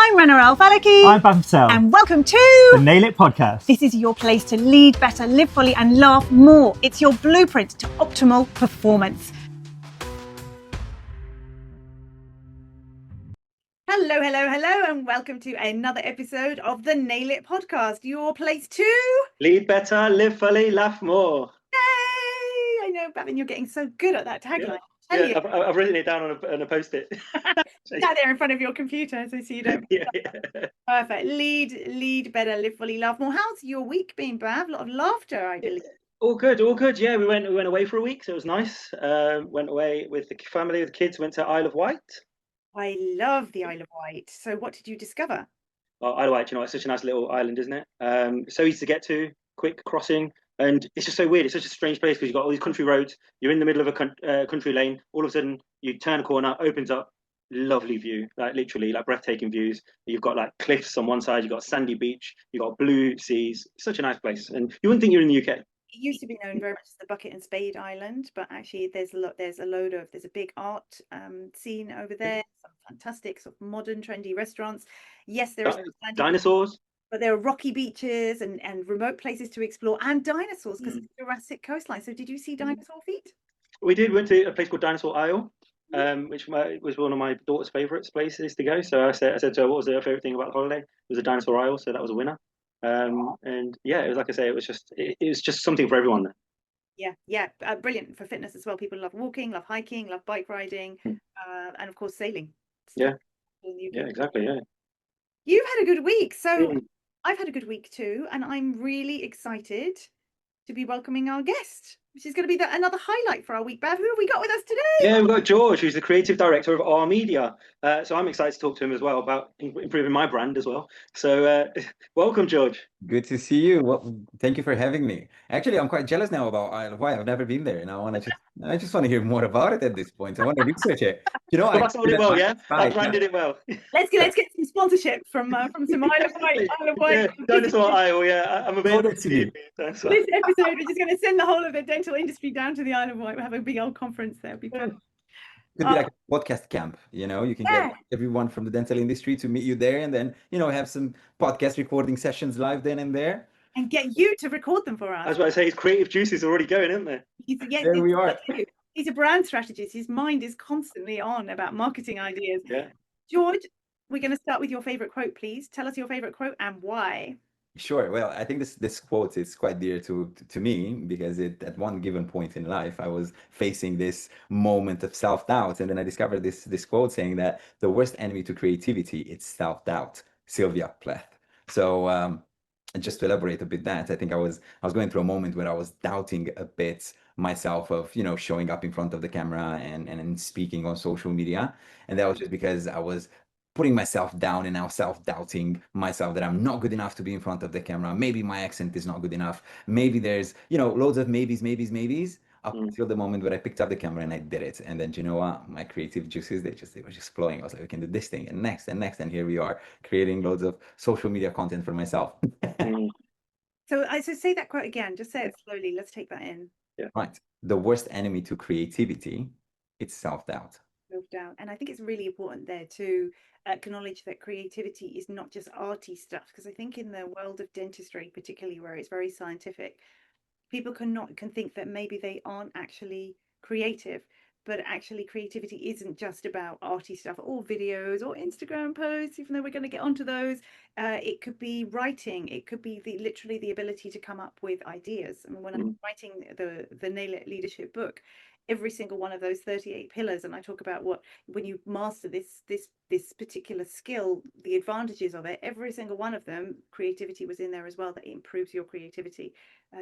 I'm Rana Al-Falaki. I'm Bav, and welcome to the Nail It podcast. This is your place to lead better, live fully, and laugh more. It's your blueprint to optimal performance. Hello, and welcome to another episode of the Nail It podcast. Your place to lead better, live fully, laugh more. Yay! I know, Bavin, you're getting so good at that tagline. Yeah, I've written it down on a post-it. Stand there in front of your computer so you don't. Yeah. Perfect. Lead better, live fully, laugh more. How's your week been, Bav? A lot of laughter, I believe. All good. Yeah, we went away for a week, so it was nice. Went away with the family, with the kids. Went to Isle of Wight. I love the Isle of Wight. So, what did you discover? Isle of Wight, it's such a nice little island, isn't it? So easy to get to, quick crossing. And it's just so weird. It's such a strange place because you've got all these country roads. You're in the middle of a country lane. All of a sudden, you turn a corner, opens up, lovely view, like literally, like breathtaking views. You've got like cliffs on one side. You've got sandy beach. You've got blue seas. Such a nice place. And you wouldn't think you're in the UK. It used to be known very much as the Bucket and Spade Island, but actually, there's a big art scene over there. Some fantastic sort of modern, trendy restaurants. Yes, there are dinosaurs. But there are rocky beaches and remote places to explore, and dinosaurs because it's a Jurassic coastline. So did you see dinosaur feet? We did. Went to a place called Dinosaur Isle, which was one of my daughter's favourite places to go. So I said to her, what was her favourite thing about the holiday? It was a Dinosaur Isle, so that was a winner. And yeah, it was like I say, it was just something for everyone there. Yeah, brilliant for fitness as well. People love walking, love hiking, love bike riding, and of course sailing. Yeah, exactly. Yeah. You've had a good week, so I've had a good week too, and I'm really excited to be welcoming our guest, which is going to be another highlight for our week. Bav, who have we got with us today? Yeah, we've got George, who's the creative director of Our Media. So I'm excited to talk to him as well about improving my brand as well. So welcome, George. Good to see you. Well, thank you for having me. Actually, I'm quite jealous now about Isle of Wight. I've never been there, and I just want to hear more about it at this point. I want to research it. I sold it well, yeah. I branded it well. Let's get some sponsorship from some Isle of Wight. Yeah, Dinosaur Isle. Yeah, I'm a bit. This episode, we're just going to send the whole of the dental industry down to the Isle of Wight. We'll have a big old conference there. Could be like a podcast camp, you can get everyone from the dental industry to meet you there, and then have some podcast recording sessions live then and there, and get you to record them for us. I was about to say, his creative juices are already going, aren't they? There we are. He's a brand strategist. His mind is constantly on about marketing ideas. Yeah. George, we're going to start with your favorite quote, please. Tell us your favorite quote and why. Sure. Well, I think this quote is quite dear to me because at one given point in life, I was facing this moment of self-doubt. And then I discovered this quote saying that the worst enemy to creativity is self-doubt, Sylvia Plath. So and just to elaborate a bit that, I think I was going through a moment where I was doubting a bit myself of, showing up in front of the camera and speaking on social media. And that was just because I was putting myself down and now self-doubting myself that I'm not good enough to be in front of the camera. Maybe my accent is not good enough. Maybe there's, loads of maybes up until the moment where I picked up the camera and I did it. And then, you know what? My creative juices, they were just flowing. I was like, we can do this thing and next. And here we are creating loads of social media content for myself. So say that quote again. Just say it slowly. Let's take that in. Yeah. Right. The worst enemy to creativity, it's self-doubt. Self-doubt. And I think it's really important there to acknowledge that creativity is not just arty stuff, because I think in the world of dentistry, particularly where it's very scientific, people can think that maybe they aren't actually creative, but actually creativity isn't just about arty stuff or videos or Instagram posts, even though we're going to get onto those. It could be writing. It could be literally the ability to come up with ideas. I mean, when I'm writing the Nail It leadership book, every single one of those 38 pillars, and I talk about when you master this particular skill, the advantages of it, every single one of them, creativity was in there as well, that it improves your creativity.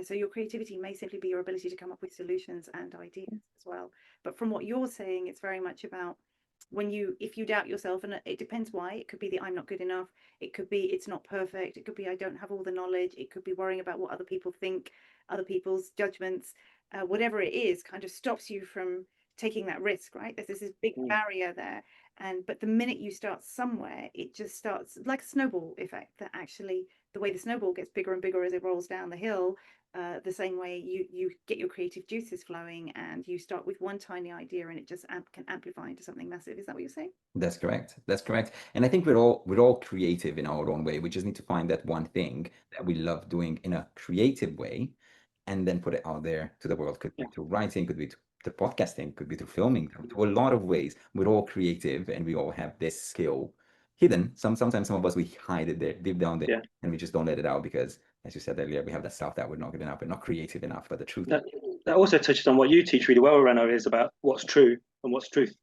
So your creativity may simply be your ability to come up with solutions and ideas as well. But from what you're saying, it's very much about if you doubt yourself, and it depends why. It could be that I'm not good enough. It could be it's not perfect. It could be I don't have all the knowledge. It could be worrying about what other people think, other people's judgments. Whatever it is, kind of stops you from taking that risk, right? There's this big barrier there. But the minute you start somewhere, it just starts like a snowball effect, that actually the way the snowball gets bigger and bigger as it rolls down the hill, the same way you get your creative juices flowing, and you start with one tiny idea and it just can amplify into something massive. Is that what you're saying? That's correct. That's correct. And I think we're all creative in our own way. We just need to find that one thing that we love doing in a creative way, and then put it out there to the world. Could be through writing, could be to podcasting, could be through filming, to a lot of ways. We're all creative, and we all have this skill hidden. Sometimes some of us, we hide it there, deep down there, and we just don't let it out because, as you said earlier, we have that self that we're not good enough, we're not creative enough. But the truth that also touches on what you teach really well, Rana, is about what's true and what's truth,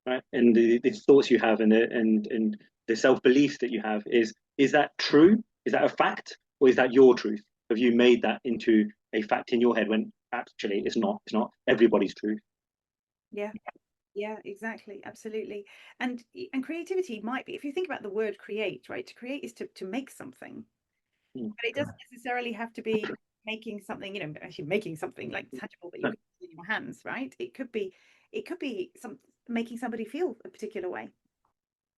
right? And the thoughts you have and the self-beliefs that you have, is that true? Is that a fact? Or is that your truth? Have you made that into a fact in your head when actually it's not? It's not everybody's truth. Yeah, exactly, absolutely. And creativity might be, if you think about the word create, right? To create is to make something, but it doesn't necessarily have to be making something, actually making something like tangible that you can use in your hands, right? It could be making somebody feel a particular way.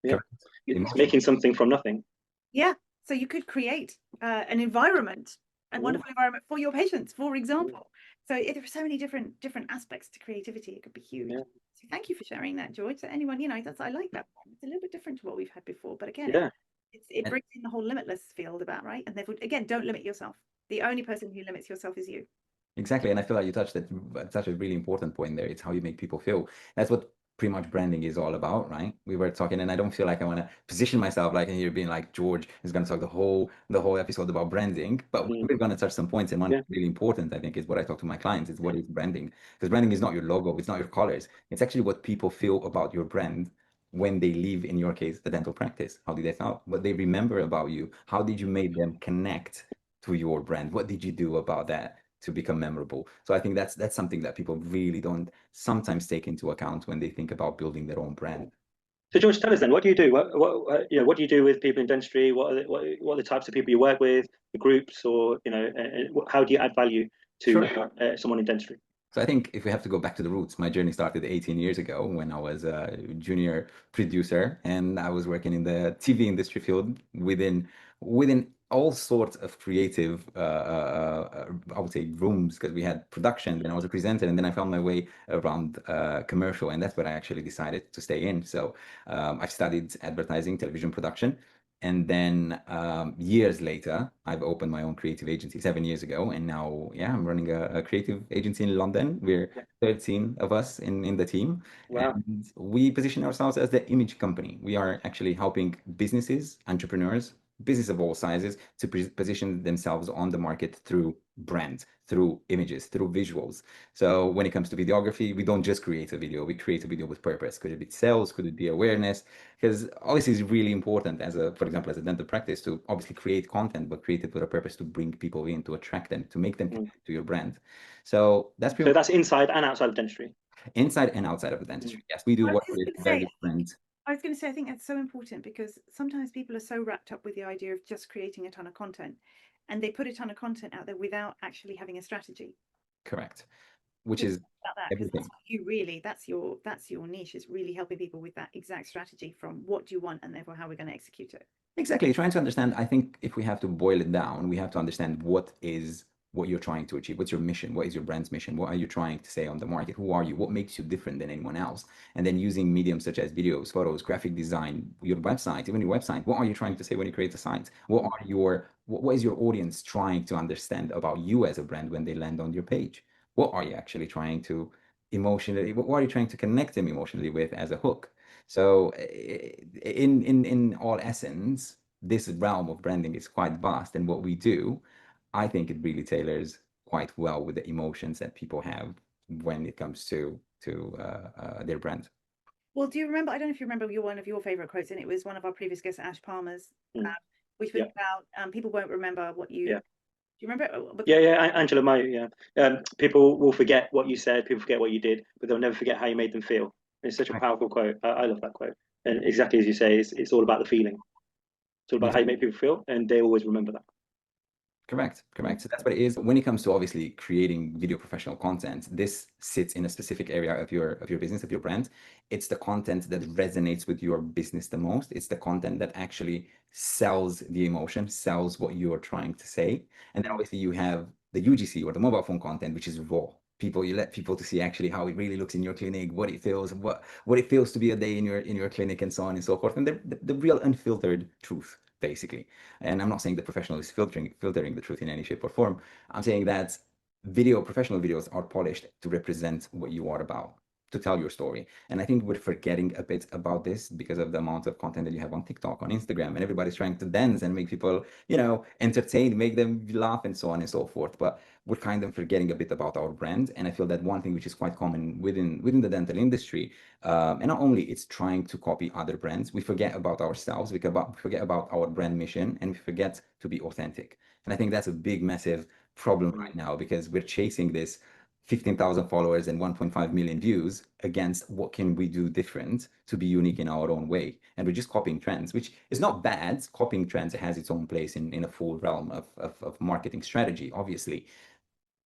Yeah, it's making something from nothing. Yeah, so you could create an environment, a wonderful environment for your patients, for example. So there are so many different aspects to creativity. It could be huge. So thank you for sharing that, George. So anyone, I like that. It's a little bit different to what we've had before, but again, it brings in the whole limitless field about, right? And therefore, again, don't limit yourself. The only person who limits yourself is you. Exactly. And I feel like you touched that such a really important point there. It's how you make people feel. That's what pretty much branding is all about, right? We were talking, and I don't feel like I want to position myself like in here being like George is going to talk the whole episode about branding, but we're going to touch some points. And one really important, I think, is what I talk to my clients, is what is branding? Because branding is not your logo, it's not your colors. It's actually what people feel about your brand when they leave, in your case, the dental practice. How did they feel? What they remember about you? How did you make them connect to your brand? What did you do about that to become memorable? So I think that's something that people really don't sometimes take into account when they think about building their own brand. So George, tell us then, what do you do? What do you do with people in dentistry? What are the types of people you work with, the groups, or how do you add value to someone in dentistry? So I think if we have to go back to the roots, my journey started 18 years ago when I was a junior producer, and I was working in the TV industry field within all sorts of creative, I would say, rooms, because we had production, then I was a presenter, and then I found my way around commercial, and that's what I actually decided to stay in. So I studied advertising, television production. And then years later, I've opened my own creative agency 7 years ago. And now, I'm running a creative agency in London. We're 13 of us in the team. Wow. And we position ourselves as the image company. We are actually helping businesses, entrepreneurs, business of all sizes, to position themselves on the market through brands, through images, through visuals. So when it comes to videography, we don't just create a video, we create a video with purpose. Could it be sales? Could it be awareness? Because obviously it's really important, for example, as a dental practice, to obviously create content, but create it with a purpose to bring people in, to attract them, to make them connect to your brand. So that's that's inside and outside of dentistry. Inside and outside of the dentistry. Yes, we do work with various brands. I was going to say, I think that's so important, because sometimes people are so wrapped up with the idea of just creating a ton of content, and they put a ton of content out there without actually having a strategy. Correct. Which is everything. That's your niche, is really helping people with that exact strategy, from what do you want and therefore how we're going to execute it. Exactly. Trying to understand, I think if we have to boil it down, we have to understand what you're trying to achieve. What's your mission? What is your brand's mission? What are you trying to say on the market? Who are you? What makes you different than anyone else? And then using mediums such as videos, photos, graphic design, your website, even your website. What are you trying to say when you create a site? What is your audience trying to understand about you as a brand when they land on your page? What are you actually trying to what are you trying to connect them emotionally with as a hook? So in all essence, this realm of branding is quite vast, and what we do, I think it really tailors quite well with the emotions that people have when it comes to their brand. Well, do you remember? I don't know if you remember one of your favorite quotes, and it was one of our previous guests, Ash Palmer's, which was about people won't remember what you. Yeah. Do you remember? Angela Mo. People will forget what you said, people forget what you did, but they'll never forget how you made them feel. It's such a powerful quote. I love that quote. And exactly as you say, it's all about the feeling. It's all about how you make people feel, and they always remember that. Correct. So that's what it is. When it comes to obviously creating video professional content, this sits in a specific area of your business, of your brand. It's the content that resonates with your business the most. It's the content that actually sells the emotion, sells what you're trying to say. And then obviously you have the UGC or the mobile phone content, which is raw. You let people to see actually how it really looks in your clinic, what it feels, what it feels to be a day in your clinic, and so on and so forth, and the real unfiltered truth, basically. And I'm not saying the professional is filtering the truth in any shape or form. I'm saying that professional videos are polished to represent what you are about, to tell your story. And I think we're forgetting a bit about this because of the amount of content that you have on TikTok, on Instagram, and everybody's trying to dance and make people, entertain, make them laugh, and so on and so forth. But we're kind of forgetting a bit about our brand. And I feel that one thing which is quite common within the dental industry, and not only it's trying to copy other brands, we forget about ourselves, we forget about our brand mission, and we forget to be authentic. And I think that's a big, massive problem right now, because we're chasing this 15,000 followers and 1.5 million views against what can we do different to be unique in our own way. And we're just copying trends, which is not bad. Copying trends has its own place in a full realm of marketing strategy, obviously.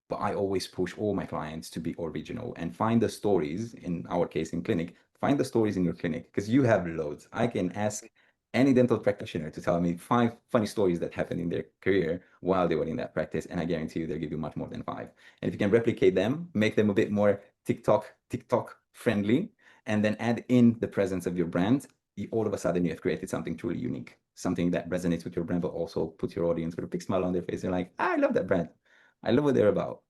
But I always push all my clients to be original and find the stories, in our case in clinic, find the stories in your clinic, because you have loads. I can ask any dental practitioner to tell me 5 funny stories that happened in their career while they were in that practice, and I guarantee you they'll give you much more than 5. And if you can replicate them, make them a bit more TikTok friendly, and then add in the presence of your brand, all of a sudden you have created something truly unique, something that resonates with your brand, but also puts your audience with a big smile on their face. They're like, I love that brand. I love what they're about.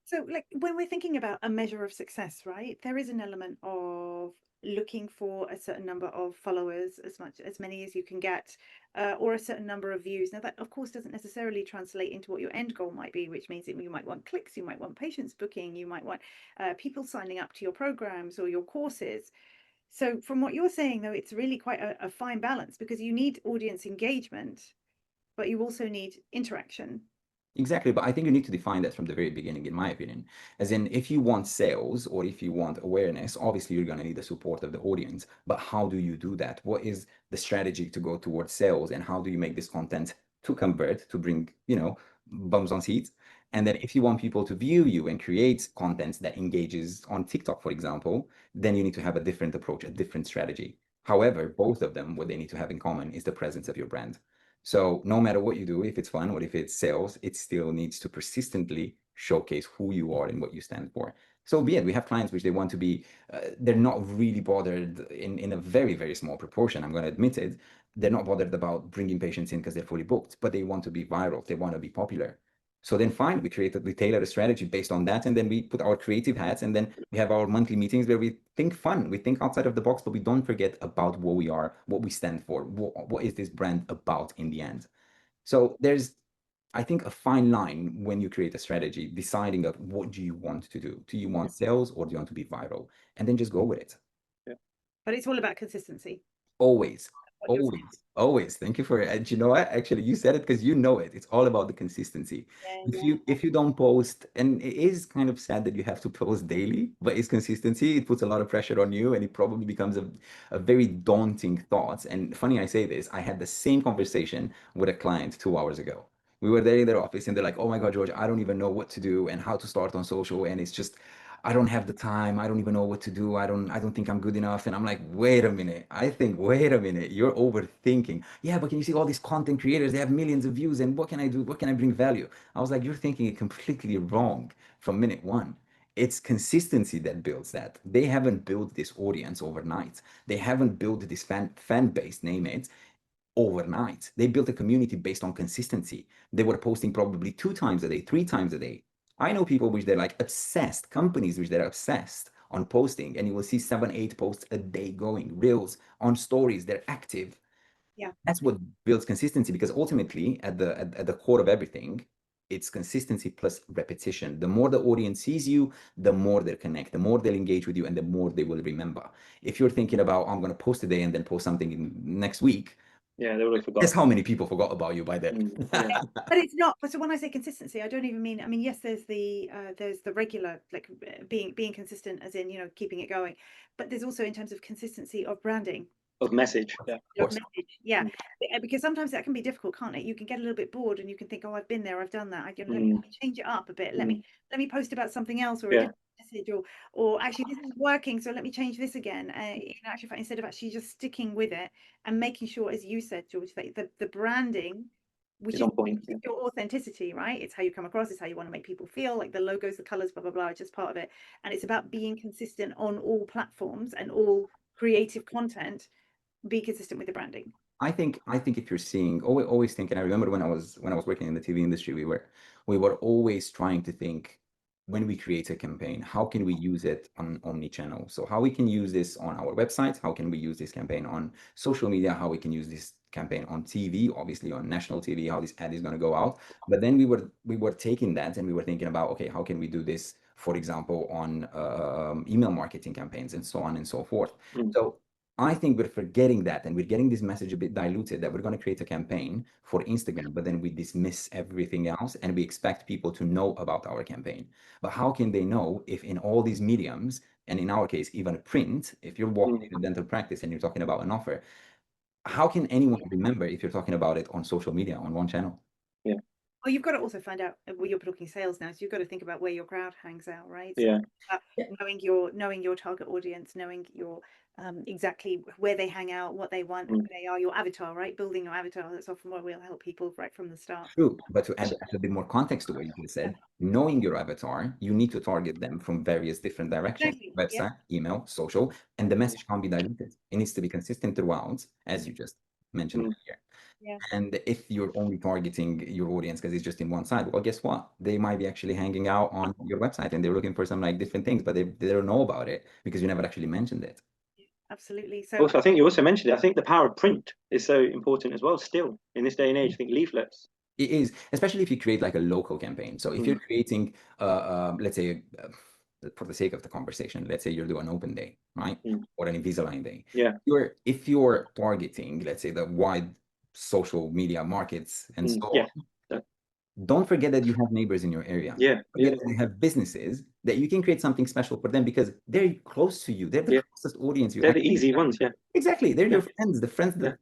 So, like, when we're thinking about a measure of success, right, there is an element of looking for a certain number of followers, as many as you can get, or a certain number of views. Now, that of course doesn't necessarily translate into what your end goal might be, which means that you might want clicks, you might want patients booking, you might want people signing up to your programs or your courses. So, from what you're saying, though, it's really quite a fine balance, because you need audience engagement, but you also need interaction. Exactly, but I think you need to define that from the very beginning, in my opinion. As in, if you want sales or if you want awareness, obviously you're going to need the support of the audience. But how do you do that? What is the strategy to go towards sales, and how do you make this content to convert, to bring, bums on seats? And then if you want people to view you and create content that engages on TikTok, for example, then you need to have a different approach, a different strategy. However, both of them, what they need to have in common is the presence of your brand. So no matter what you do, if it's fun or if it's sales, it still needs to persistently showcase who you are and what you stand for. So be it. We have clients which they want to be, they're not really bothered in a very, very small proportion, I'm going to admit it. They're not bothered about bringing patients in because they're fully booked, but they want to be viral. They want to be popular. So then fine, we tailor a strategy based on that, and then we put our creative hats, and then we have our monthly meetings where we think fun, we think outside of the box, but we don't forget about what we are, what we stand for, what is this brand about in the end. So there's, I think, a fine line when you create a strategy, deciding of what do you want to do. Do you want sales or do you want to be viral? And then just go with it. But it's all about consistency. Always, What you're saying. always. Thank you for it. And you know what? Actually, you said it because you know it. It's all about the consistency. Yeah. If you don't post, and it is kind of sad that you have to post daily, but it's consistency. It puts a lot of pressure on you, and it probably becomes a very daunting thought. And funny I say this, I had the same conversation with a client 2 hours ago. We were there in their office, and they're like, "Oh my God, George, I don't even know what to do and how to start on social, and it's just." I don't have the time. I don't even know what to do. I don't think I'm good enough. And I'm like, wait a minute. Wait a minute. You're overthinking. Yeah, but can you see all these content creators? They have millions of views. And what can I do? What can I bring value? I was like, you're thinking it completely wrong from minute one. It's consistency that builds that. They haven't built this audience overnight. They haven't built this fan base, name it, overnight. They built a community based on consistency. They were posting probably 2 times a day, 3 times a day. I know people which they're like obsessed, companies which they're obsessed on posting, and you will see 7, 8 posts a day going, reels on stories, they're active. Yeah. That's what builds consistency, because ultimately at the core of everything, it's consistency plus repetition. The more the audience sees you, the more they'll connect, the more they'll engage with you, and the more they will remember. If you're thinking about, I'm going to post today and then post something next week, Yeah, they would have forgotten. guess how many people forgot about you by then? Yeah. But it's not. But so when I say consistency, I don't even mean. I mean, yes, there's the regular, like, being consistent, as in, keeping it going. But there's also, in terms of consistency of branding, Of message. Yeah. Of of course. message. Yeah, because sometimes that can be difficult, can't it? You can get a little bit bored, and you can think, oh, I've been there, I've done that. Let me change it up a bit. Let me post about something else, or a Yeah. different message, or actually this is working, so let me change this again. In actual fact, instead of actually just sticking with it and making sure, as you said, George, that the branding which It's is on point. Yeah. your authenticity, right? It's how you come across, it's how you want to make people feel, like the logos, the colors, blah blah blah, it's just part of it. And it's about being consistent on all platforms and all creative content. Be consistent with the branding. I think if you're seeing, always thinking, I remember when I was working in the TV industry, we were always trying to think, when we create a campaign, how can we use it on omni-channel? So how we can use this on our website, how can we use this campaign on social media, how we can use this campaign on TV, obviously on national TV, how this ad is going to go out. But then we were taking that and we were thinking about, okay, how can we do this, for example, on email marketing campaigns and so on and so forth. So I think we're forgetting that, and we're getting this message a bit diluted, that we're going to create a campaign for Instagram, but then we dismiss everything else and we expect people to know about our campaign. But how can they know if in all these mediums, and in our case, even print, if you're walking into dental practice and you're talking about an offer, how can anyone remember if you're talking about it on social media, on one channel? Yeah. Well, you've got to also find out, well, you're talking sales now, so you've got to think about where your crowd hangs out, right? So Yeah. knowing your target audience, knowing your exactly where they hang out, what they want, who they are, your avatar, right? Building your avatar. That's often what will help people right from the start. True, but to add a bit more context to what you just said, knowing your avatar, you need to target them from various different directions: Exactly. website, email, social, and the message can't be diluted. It needs to be consistent throughout, as you just mentioned earlier. Yeah. And if you're only targeting your audience because it's just in one side, well, guess what? They might be actually hanging out on your website and they're looking for some like different things, but they don't know about it because you never actually mentioned it. Absolutely. So Also, I think you also mentioned it. I think the power of print is so important as well. Still, in this day and age, I think leaflets. It is, especially if you create like a local campaign. So if you're creating, let's say, for the sake of the conversation, let's say you're doing an open day, right? Or an Invisalign day. Yeah. If you're targeting, let's say, the wide social media markets and so on, don't forget that you have neighbors in your area. Yeah. Forget that you have businesses that you can create something special for them because they're close to you. They're the closest audience you They're the easy ones. Yeah. Exactly. They're your friends, the friendly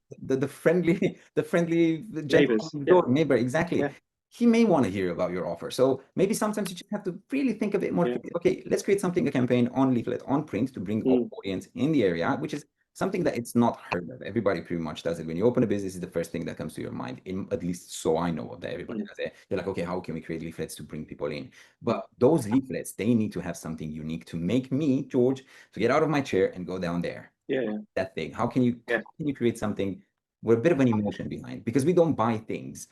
Neighbors. neighbor. Exactly. Yeah. He may want to hear about your offer. So maybe sometimes you just have to really think a bit more. Okay, let's create something, a campaign on leaflet, on print to bring our audience in the area, which is something that it's not heard of. Everybody pretty much does it. When you open a business, it's the first thing that comes to your mind. At least so I know of that. Everybody does it. You're like, okay, how can we create leaflets to bring people in? But those leaflets, they need to have something unique to make me, George, to get out of my chair and go down there. Yeah. That thing. How can you create something with a bit of an emotion behind? Because we don't buy things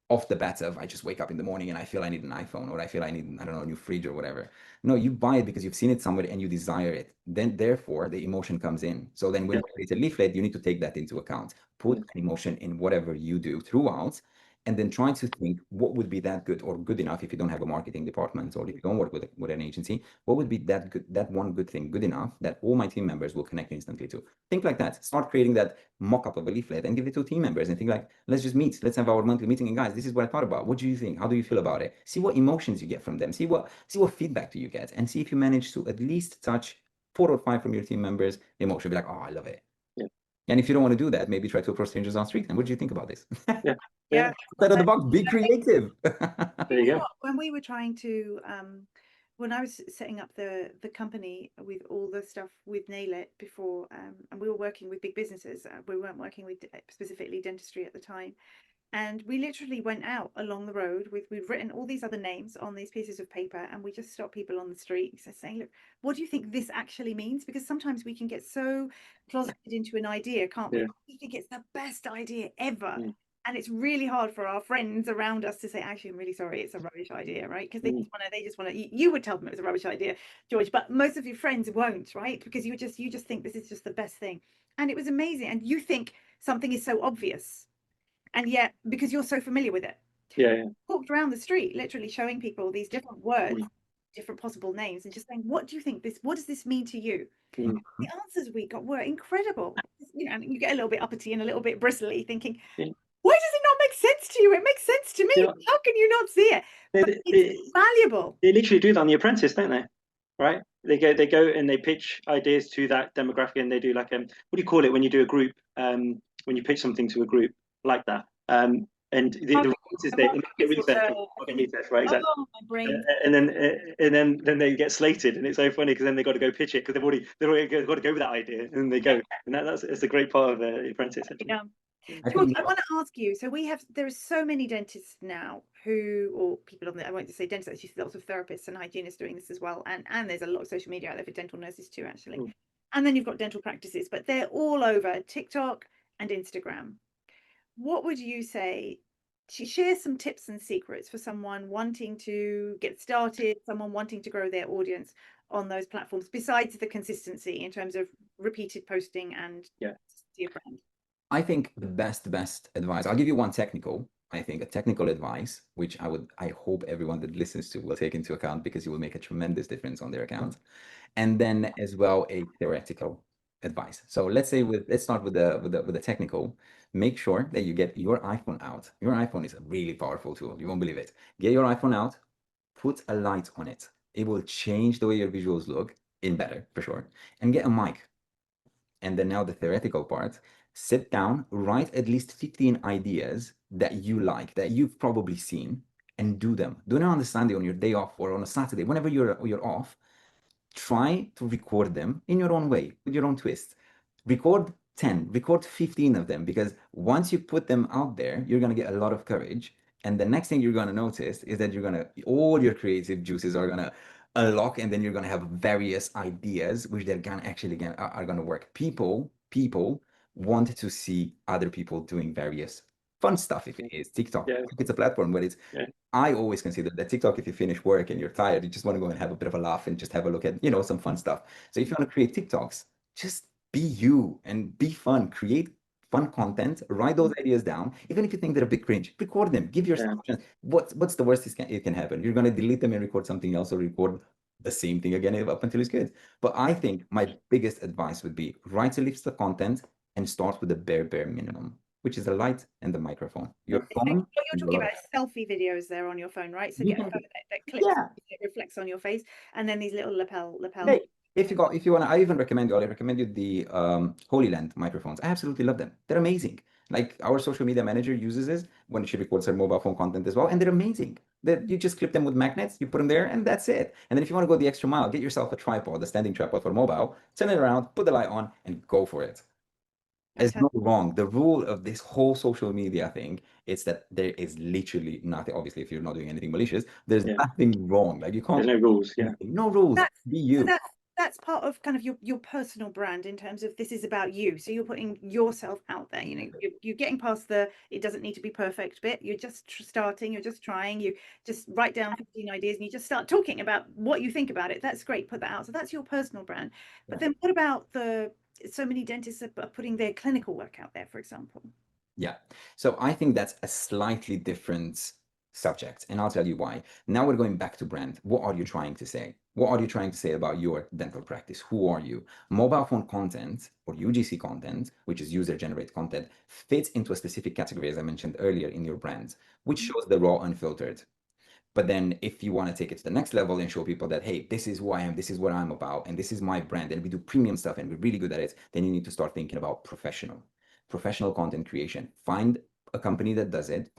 off the bat of, I just wake up in the morning and I feel I need an iPhone, or I feel I need, I don't know, a new fridge or whatever. No, you buy it because you've seen it somewhere and you desire it. Then therefore the emotion comes in. So then when you create a leaflet, you need to take that into account. Put an emotion in whatever you do throughout, and then try to think what would be that good or good enough if you don't have a marketing department or if you don't work with an agency. What would be that good, that one good thing good enough that all my team members will connect instantly to? Think like that. Start creating that mock-up of a leaflet and give it to team members and think like, let's just meet. Let's have our monthly meeting. And guys, this is what I thought about. What do you think? How do you feel about it? See what emotions you get from them. See what feedback do you get, and see if you manage to at least touch 4 or 5 from your team members. The emotion be like, oh, I love it. Yeah. And if you don't want to do that, maybe try to approach strangers on the street. And what do you think about this? Yeah. Out of the box, be creative. There you go. When we were trying to, when I was setting up the company with all the stuff with Nail It before, and we were working with big businesses, we weren't working with specifically dentistry at the time. And we literally went out along the road we'd written all these other names on these pieces of paper, and we just stopped people on the street saying, look, what do you think this actually means? Because sometimes we can get so closeted into an idea, can't we? We think it's the best idea ever. And it's really hard for our friends around us to say, actually, I'm really sorry, it's a rubbish idea, right? Because they just want to, you would tell them it was a rubbish idea, George, but most of your friends won't, right? Because you just think this is just the best thing. And it was amazing. And you think something is so obvious. And yet, because you're so familiar with it, walked around the street, literally showing people these different words, different possible names, and just saying, what do you think what does this mean to you? The answers we got were incredible. You know, and you get a little bit uppity and a little bit bristly, thinking, why does it not make sense to you? It makes sense to me. How can you not see it? But it's valuable. They literally do that on The Apprentice, don't they? Right? They go and they pitch ideas to that demographic, and they do like what do you call it when you do a group? When you pitch something to a group like that. And the response is they get research, right? Exactly. Oh, my brain. And then they get slated, and it's so funny because then they got to go pitch it because they've already got to go with that idea, and they go, and that's a great part of The Apprentice. Yeah. I George, think I want to ask you. So there are so many dentists now or people on the, I won't just say dentists, actually lots of therapists and hygienists doing this as well. And there's a lot of social media out there for dental nurses too, actually. Mm. And then you've got dental practices, but they're all over TikTok and Instagram. What would you say? Share some tips and secrets for someone wanting to get started, someone wanting to grow their audience on those platforms, besides the consistency in terms of repeated posting and consistency of brand. I think the best advice, I'll give you one technical, I think a technical advice, which I hope everyone that listens to will take into account because it will make a tremendous difference on their account. And then as well, a theoretical advice. So let's start with the technical. Make sure that you get your iPhone out. Your iPhone is a really powerful tool. You won't believe it. Get your iPhone out, put a light on it. It will change the way your visuals look in better, for sure. And get a mic. And then now the theoretical part, sit down, write at least 15 ideas that you like, that you've probably seen, and do them. Do them on the Sunday, on your day off, or on a Saturday, whenever you're off. Try to record them in your own way, with your own twist. Record 10, record 15 of them, because once you put them out there, you're going to get a lot of courage. And the next thing you're going to notice is that all your creative juices are going to unlock, and then you're going to have various ideas, which they're going to actually are going to work. People want to see other people doing various fun stuff. If it is TikTok, it's a platform where it's I always consider that TikTok, if you finish work and you're tired, you just want to go and have a bit of a laugh and just have a look at, some fun stuff. So if you want to create TikToks, just be you and be fun, create fun content, write those ideas down. Even if you think they're a bit cringe, record them, give yourself a chance. What's the worst it can happen? You're going to delete them and record something else, or record the same thing again up until it's good. But I think my biggest advice would be write a list of content and start with the bare minimum, which is the light and the microphone. Your phone. What you're talking about is selfie videos there on your phone, right? So get a phone that clips, it reflects on your face, and then these little lapel. Hey, if you want to, I recommend you the Holy Land microphones. I absolutely love them. They're amazing. Like our social media manager uses this when she records her mobile phone content as well, and they're amazing. You just clip them with magnets, you put them there, and that's it. And then if you want to go the extra mile, get yourself a tripod, a standing tripod for mobile, turn it around, put the light on, and go for it. There's no wrong. The rule of this whole social media thing is that there is literally nothing. Obviously, if you're not doing anything malicious, there's nothing wrong. Like you can't. There's no rules. No rules. Be you. So that's part of kind of your personal brand in terms of this is about you. So you're putting yourself out there. You're getting past it doesn't need to be perfect bit. You're just starting. You're just trying. You just write down 15 ideas and you just start talking about what you think about it. That's great. Put that out. So that's your personal brand. But then what about so many dentists are putting their clinical work out there, for example? Yeah. So I think that's a slightly different subject, and I'll tell you why. Now we're going back to brand. What are you trying to say? What are you trying to say about your dental practice? Who are you? Mobile phone content, or UGC content, which is user-generated content, fits into a specific category, as I mentioned earlier, in your brand, which shows the raw, unfiltered. But then if you want to take it to the next level and show people that, hey, this is who I am, this is what I'm about, and this is my brand, and we do premium stuff and we're really good at it, then you need to start thinking about professional content creation. Find a company that does it,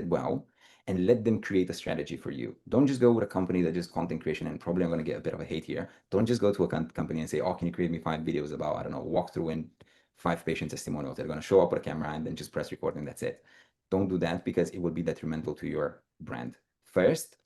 well, and let them create a strategy for you. Don't just go with a company that just content creation, and probably I'm going to get a bit of a hate here. Don't just go to a company and say, oh, can you create me 5 videos about, I don't know, walkthrough and 5 patient testimonials. They're going to show up with a camera and then just press record and that's it. Don't do that, because it will be detrimental to your brand. First,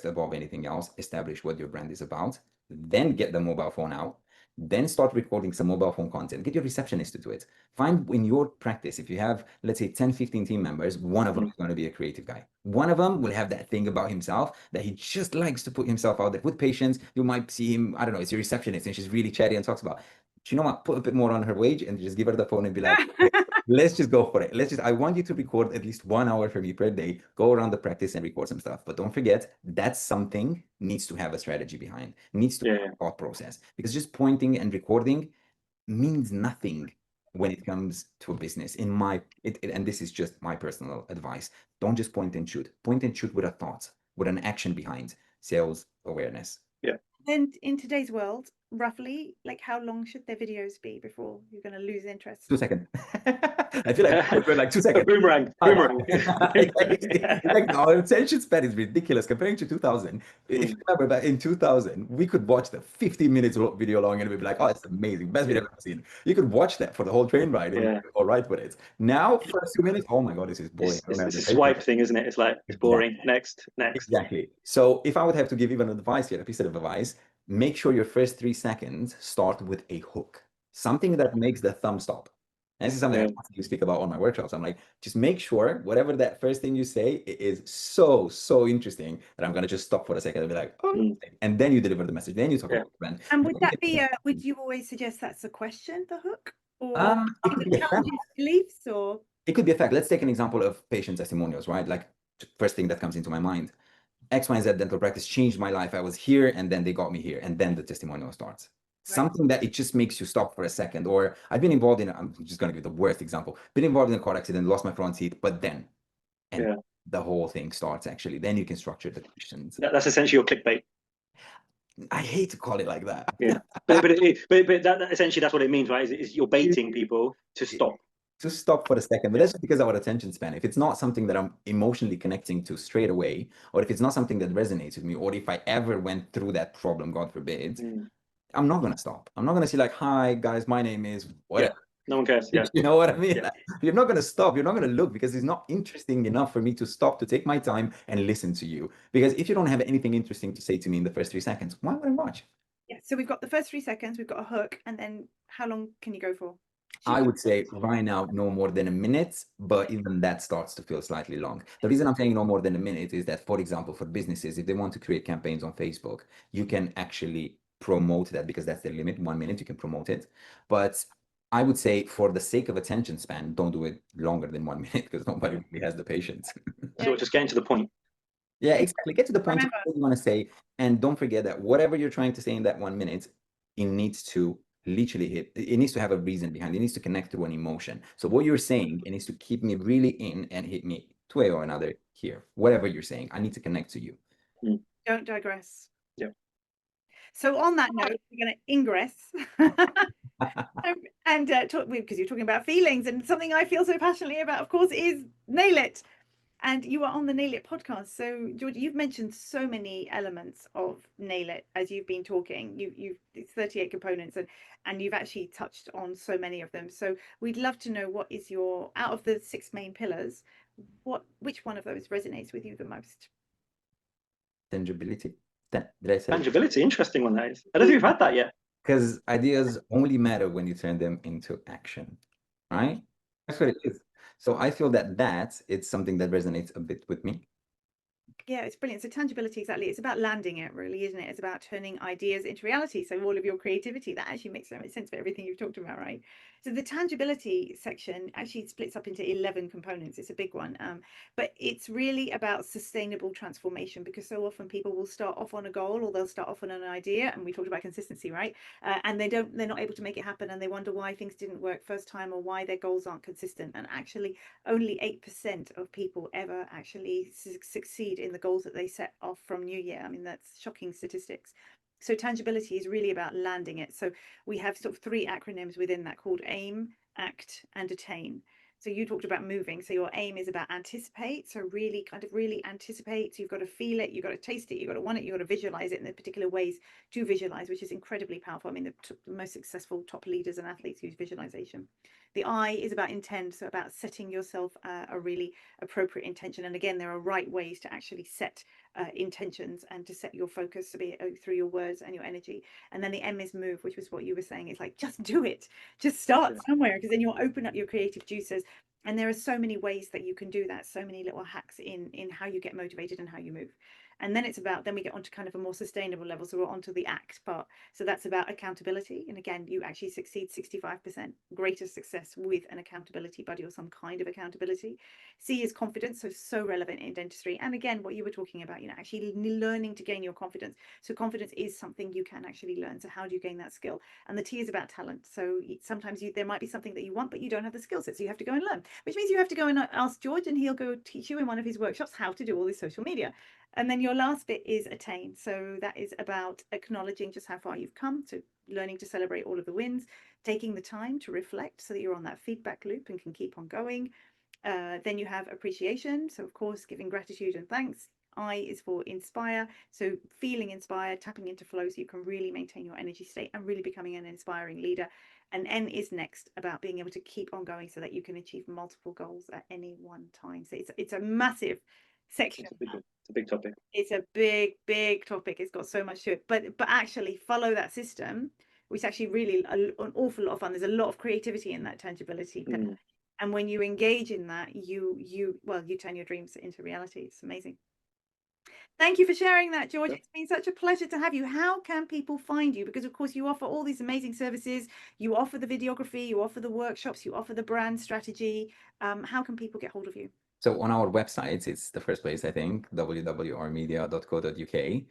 above anything else, establish what your brand is about, then get the mobile phone out, then start recording some mobile phone content. Get your receptionist to do it. Find in your practice, if you have, let's say, 10, 15 team members, one of them is going to be a creative guy. One of them will have that thing about himself that he just likes to put himself out there. With patients, you might see him, I don't know, it's your receptionist and she's really chatty and talks about, do you know what, put a bit more on her wage and just give her the phone and be like, hey, let's just go for it. I want you to record at least 1 hour for me per day, go around the practice and record some stuff. But don't forget, that's something needs to have a strategy behind, needs to have a thought process, because just pointing and recording means nothing when it comes to a business. And this is just my personal advice. Don't just point and shoot with a thought, with an action behind. Sales awareness. And in today's world, roughly, like how long should their videos be before you're going to lose interest? 2 seconds. I feel like we're like 2 A seconds. boomerang. It's like our attention span is ridiculous comparing to 2000. If you remember back in 2000, we could watch the 15 minutes video long and we'd be like, oh, it's amazing, best video I've ever seen. You could watch that for the whole train ride and you'd be all right with it. Now, first 2 minutes, oh my God, this is boring. It's a swipe thing, isn't it? It's like, it's boring. Next. Exactly. So if I would have to give even advice here, a piece of advice, make sure your first 3 seconds start with a hook, something that makes the thumb stop. And this is something I you speak about on my workshops. I'm like, just make sure whatever that first thing you say is so interesting that I'm gonna just stop for a second and be like, oh, and then you deliver the message. Then you talk about the brand. And would that be would you always suggest that's a question, the hook, or it could be a fact. Beliefs, or it could be a fact. Let's take an example of patient testimonials, right? Like first thing that comes into my mind. X, Y, and Z dental practice changed my life. I was here and then they got me here. And then the testimonial starts. Right. Something that it just makes you stop for a second. Or I've been involved in, I'm just going to give the worst example, been involved in a car accident, lost my front teeth, but then, and the whole thing starts actually. Then you can structure the questions. That's essentially your clickbait. I hate to call it like that. Yeah, but that essentially that's what it means, right? Is you're baiting people to stop. To stop for a second, but that's just because of our attention span. If it's not something that I'm emotionally connecting to straight away, or if it's not something that resonates with me, or if I ever went through that problem, God forbid, I'm not going to stop. I'm not going to say like, hi guys, my name is whatever. No one cares. Yeah. You know what I mean? Like, you're not going to stop. You're not going to look because it's not interesting enough for me to stop, to take my time and listen to you. Because if you don't have anything interesting to say to me in the first 3 seconds, why would I watch? Yeah. So we've got the first 3 seconds, we've got a hook, and then how long can you go for? I would say right now, no more than a minute, but even that starts to feel slightly long. The reason I'm saying no more than a minute is that, for example, for businesses, if they want to create campaigns on Facebook, you can actually promote that because that's the limit. 1 minute, you can promote it. But I would say for the sake of attention span, don't do it longer than 1 minute because nobody really has the patience. So just getting to the point. Yeah, exactly. Get to the point of what you want to say. And don't forget that whatever you're trying to say in that 1 minute, it needs to literally it needs to have a reason behind it. It needs to connect through an emotion. So what you're saying, it needs to keep me really in and hit me two way or another here. Whatever you're saying, I need to connect to you. Don't digress. Yeah. So on that note, we're going to ingress and talk, because you're talking about feelings, and something I feel so passionately about, of course, is Nail It. And you are on the Nail It podcast. So, George, you've mentioned so many elements of Nail It as you've been talking. It's 38 components, and you've actually touched on so many of them. So we'd love to know, what is your, out of the 6 main pillars, which one of those resonates with you the most? Tangibility. Did I say tangibility? Interesting one, that is. I don't think we've had that yet. Because ideas only matter when you turn them into action, right? That's what it is. So I feel that it's something that resonates a bit with me. Yeah, it's brilliant. So tangibility, exactly. It's about landing it, really, isn't it? It's about turning ideas into reality. So all of your creativity, that actually makes so much sense for everything you've talked about, right? So the tangibility section actually splits up into 11 components. It's a big one, but it's really about sustainable transformation, because so often people will start off on a goal, or they'll start off on an idea, and we talked about consistency, right? And they're not able to make it happen, and they wonder why things didn't work first time, or why their goals aren't consistent. And actually, only 8% of people ever actually succeed in the goals that they set off from New Year. I mean, that's shocking statistics. So tangibility is really about landing it. So we have sort of 3 acronyms within that called AIM, ACT, and ATTAIN. So you talked about moving. So your aim is about anticipate. So really anticipate. So you've got to feel it, you've got to taste it, you've got to want it, you've got to visualize it in the particular ways to visualize, which is incredibly powerful. I mean, the most successful top leaders and athletes use visualization. The I is about intent, so about setting yourself a really appropriate intention. And again, there are right ways to actually set intentions and to set your focus, to be through your words and your energy. And then the M is move, which was what you were saying. It's like, just do it, just start somewhere, because then you'll open up your creative juices. And there are so many ways that you can do that, so many little hacks in how you get motivated and how you move. And then then we get onto kind of a more sustainable level. So we're onto the ACT part. So that's about accountability. And again, you actually succeed 65% greater success with an accountability buddy or some kind of accountability. C is confidence. So relevant in dentistry. And again, what you were talking about, actually learning to gain your confidence. So confidence is something you can actually learn. So how do you gain that skill? And the T is about talent. So sometimes there might be something that you want, but you don't have the skill set. So you have to go and learn, which means you have to go and ask George, and he'll go teach you in one of his workshops how to do all this social media. And then your last bit is attain. So that is about acknowledging just how far you've come. So learning to celebrate all of the wins, taking the time to reflect so that you're on that feedback loop and can keep on going. Then you have appreciation. So of course, giving gratitude and thanks. I is for inspire. So feeling inspired, tapping into flow so you can really maintain your energy state and really becoming an inspiring leader. And N is next, about being able to keep on going so that you can achieve multiple goals at any one time. So it's a massive section. It's a big topic. It's a big topic. It's got so much to it. But actually follow that system, which is actually really an awful lot of fun. There's a lot of creativity in that tangibility. And when you engage in that, you turn your dreams into reality. It's amazing. Thank you for sharing that, George. It's been such a pleasure to have you. How can people find you? Because of course you offer all these amazing services. You offer the videography, you offer the workshops, you offer the brand strategy. How can people get hold of you? So on our website, it's the first place, I think, www.rmedia.co.uk.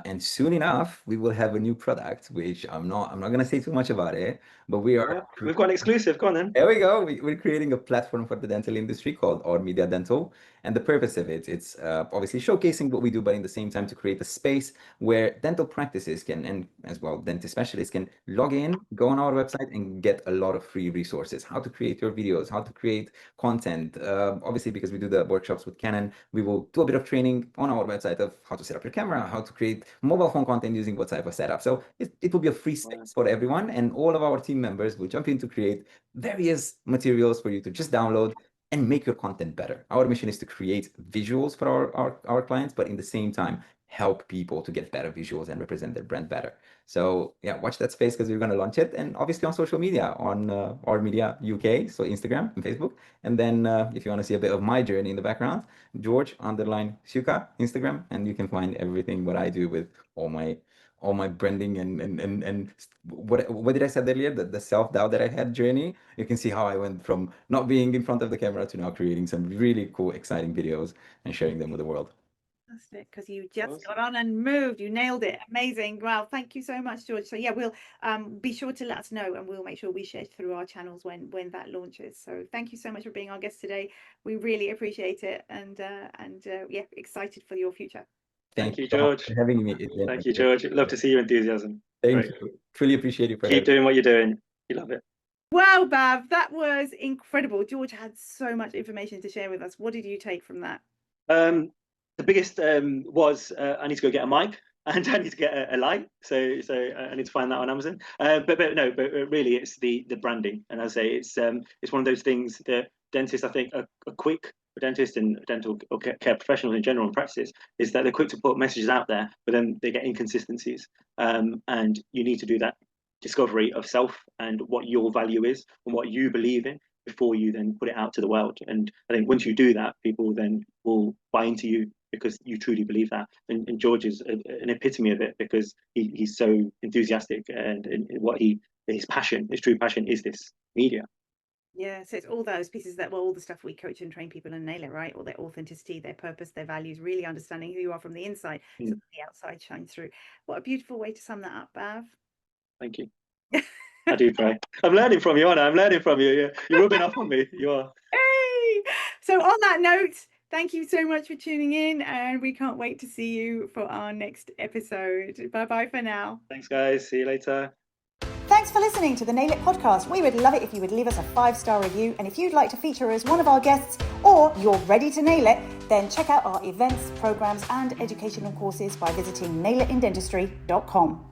And soon enough, we will have a new product, which I'm not going to say too much about it, but we've got an exclusive. Go on then. There we go. We're creating a platform for the dental industry called Our Media Dental. And the purpose of it's obviously showcasing what we do, but in the same time to create a space where dental practices can, and as well dentist specialists can log in, go on our website and get a lot of free resources, how to create your videos, how to create content. Obviously, because we do the workshops with Canon, we will do a bit of training on our website of how to set up your camera, how to create mobile phone content using what type of setup. So it will be a free space for everyone, and all of our team members will jump in to create various materials for you to just download and make your content better. Our mission is to create visuals for our clients, but in the same time, help people to get better visuals and represent their brand better. So yeah, watch that space because we're going to launch it. And obviously on social media, on Our Media UK, so Instagram and Facebook. And then if you want to see a bit of my journey in the background, George_Ceuca, Instagram, and you can find everything what I do with all my branding and what did I say earlier, the self-doubt that I had journey. You can see how I went from not being in front of the camera to now creating some really cool, exciting videos and sharing them with the world. Fantastic, because you just got on and moved. You nailed it. Amazing. Well, thank you so much, George. So yeah, we'll be sure to let us know, and we'll make sure we share through our channels when that launches. So thank you so much for being our guest today. We really appreciate it, and yeah, excited for your future. Thank you, George, for having me. Thank you, George. Love to see your enthusiasm. Thank you. Truly appreciate you. Keep doing what you're doing. You love it. Wow, Bav, that was incredible. George had so much information to share with us. What did you take from that? The biggest was I need to go get a mic and I need to get a light. So I need to find that on Amazon. But really, it's the branding. And as I say, it's one of those things that dentists, I think, are quick. Dentists and dental care professionals in general and practices is that they're quick to put messages out there, but then they get inconsistencies. And you need to do that discovery of self and what your value is and what you believe in before you then put it out to the world. And I think once you do that, people then will buy into you because you truly believe that. And George is an epitome of it because he's so enthusiastic, and his passion, his true passion, is this media. Yeah, so it's all those pieces that, well, all the stuff we coach and train people and nail it, right? All their authenticity, their purpose, their values, really understanding who you are from the inside, so that the outside shines through. What a beautiful way to sum that up, Bav. Thank you. I do try. I'm learning from you, Anna. I'm learning from you. You're rubbing off on me. You are. Hey! So on that note, thank you so much for tuning in, and we can't wait to see you for our next episode. Bye-bye for now. Thanks, guys. See you later. Thanks for listening to the Nail It podcast. We would love it if you would leave us a 5-star review. And if you'd like to feature as one of our guests, or you're ready to nail it, then check out our events, programs, and educational courses by visiting nailitindentistry.com.